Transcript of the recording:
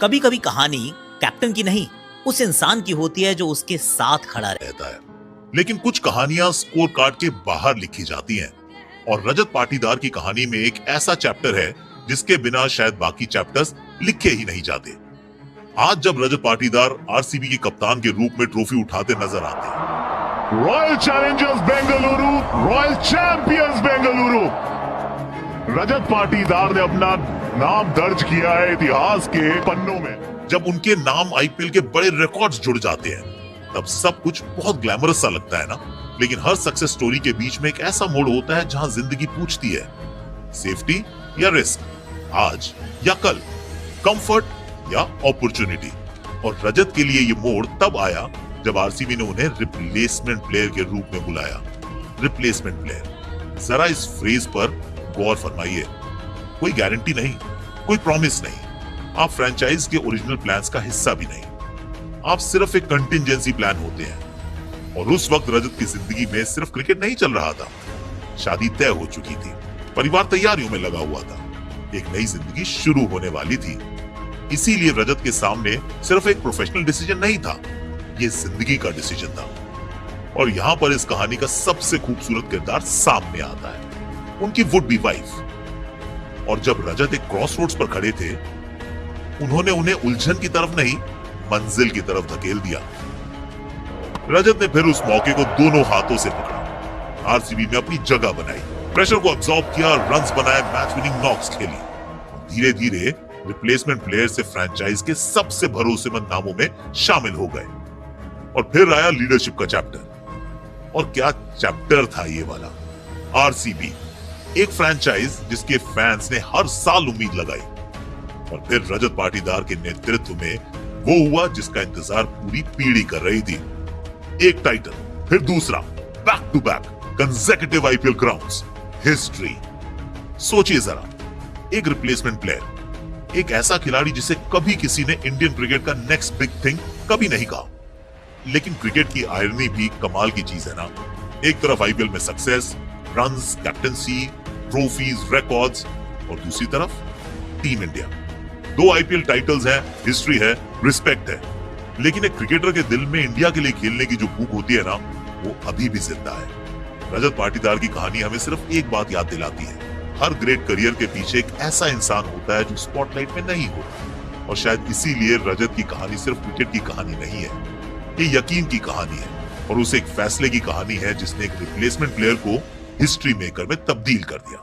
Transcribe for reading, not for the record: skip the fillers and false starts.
कभी कभी कहानी कैप्टन की नहीं, उस इंसान की होती है जो उसके साथ खड़ा रहता है। लेकिन कुछ कहानियां स्कोर कार्ड के बाहर लिखी जाती हैं और रजत पाटीदार की कहानी में एक ऐसा चैप्टर है जिसके बिना शायद बाकी चैप्टर्स लिखे ही नहीं जाते। आज जब रजत पाटीदार आरसीबी के कप्तान के रूप में ट्रॉफी उठाते नजर आते हैं, Royal Challengers Bengaluru, Royal Champions Bengaluru, Rajat Patidar ने अपना नाम दर्ज किया है इतिहास के पन्नों में। जब उनके नाम आईपीएल के बड़े रिकॉर्ड्स जुड़ जाते हैं तब सब कुछ बहुत ग्लैमरस सा लगता है ना। लेकिन हर सक्सेस स्टोरी के बीच में एक ऐसा मोड़ होता है जहां जिंदगी पूछती है, सेफ्टी या रिस्क, आज या कल, कंफर्ट या अपॉर्चुनिटी। और रजत के लिए ये मोड़ तब आया जब आरसीबी ने उन्हें रिप्लेसमेंट प्लेयर के रूप में बुलाया। रिप्लेसमेंट प्लेयर, जरा इस फ्रेज पर गौर फरमाइए। कोई गारंटी नहीं, कोई प्रॉमिस नहीं, आप फ्रेंचाइज के ओरिजिनल प्लान्स का हिस्सा भी नहीं, आप सिर्फ एक कंटिजेंसी प्लान होते हैं। और उस वक्त रजत की जिंदगी में सिर्फ क्रिकेट नहीं चल रहा था, शादी तय हो चुकी थी, परिवार तैयारियों में लगा हुआ था, एक नई जिंदगी शुरू होने वाली थी। इसीलिए रजत के सामने सिर्फ एक प्रोफेशनल डिसीजन नहीं था, ये जिंदगी का डिसीजन था। और यहाँ पर इस कहानी का सबसे खूबसूरत किरदार सामने आता है, उनकी वुड बी वाइफ। और जब रजत एक क्रॉसरोड्स पर खड़े थे, उन्होंने उन्हें उलझन की तरफ नहीं, मंजिल की तरफ धकेल दिया। रजत ने फिर उस मौके को दोनों हाथों से पकड़ा, आरसीबी में अपनी जगह बनाई, प्रेशर को अब्सॉर्ब किया, रन्स बनाए, मैच विनिंग नॉक्स खेली। धीरे धीरे रिप्लेसमेंट प्लेयर से फ्रेंचाइज के सबसे भरोसेमंद नामों में शामिल हो गए। और फिर आया लीडरशिप का चैप्टर। और क्या चैप्टर था ये वाला। आरसीबी, एक फ्रेंचाइज जिसके फैंस ने हर साल उम्मीद लगाई। और फिर रजत पाटीदार के नेतृत्व में वो हुआ जिसका इंतजार पूरी पीढ़ी कर रही थी। एक टाइटल, फिर दूसरा, back to back consecutive IPL crowns, history. सोचिए जरा, एक रिप्लेसमेंट प्लेयर, एक ऐसा खिलाड़ी जिसे कभी किसी ने इंडियन क्रिकेट का नेक्स्ट बिग थिंग कभी नहीं कहा। लेकिन क्रिकेट की आयरनी भी कमाल की चीज है ना। एक तरफ आईपीएल में success, runs, captaincy, trophies, records, और दूसरी तरफ टीम इंडिया। 2 आईपीएल टाइटल्स हैं, हिस्ट्री है, रिस्पेक्ट है। लेकिन एक क्रिकेटर के दिल में इंडिया के लिए खेलने की जो भूख होती है ना, वो अभी भी जिंदा है। रजत पाटीदार की कहानी हमें सिर्फ एक बात याद दिलाती है, हर ग्रेट करियर के पीछे एक ऐसा इंसान होता है जो स्पॉटलाइट में नहीं होता। और शायद इसीलिए रजत की कहानी सिर्फ क्रिकेट की कहानी नहीं है, ये यकीन की कहानी है, और उस एक फैसले की कहानी है जिसने एक रिप्लेसमेंट प्लेयर को हिस्ट्री मेकर में तब्दील कर दिया।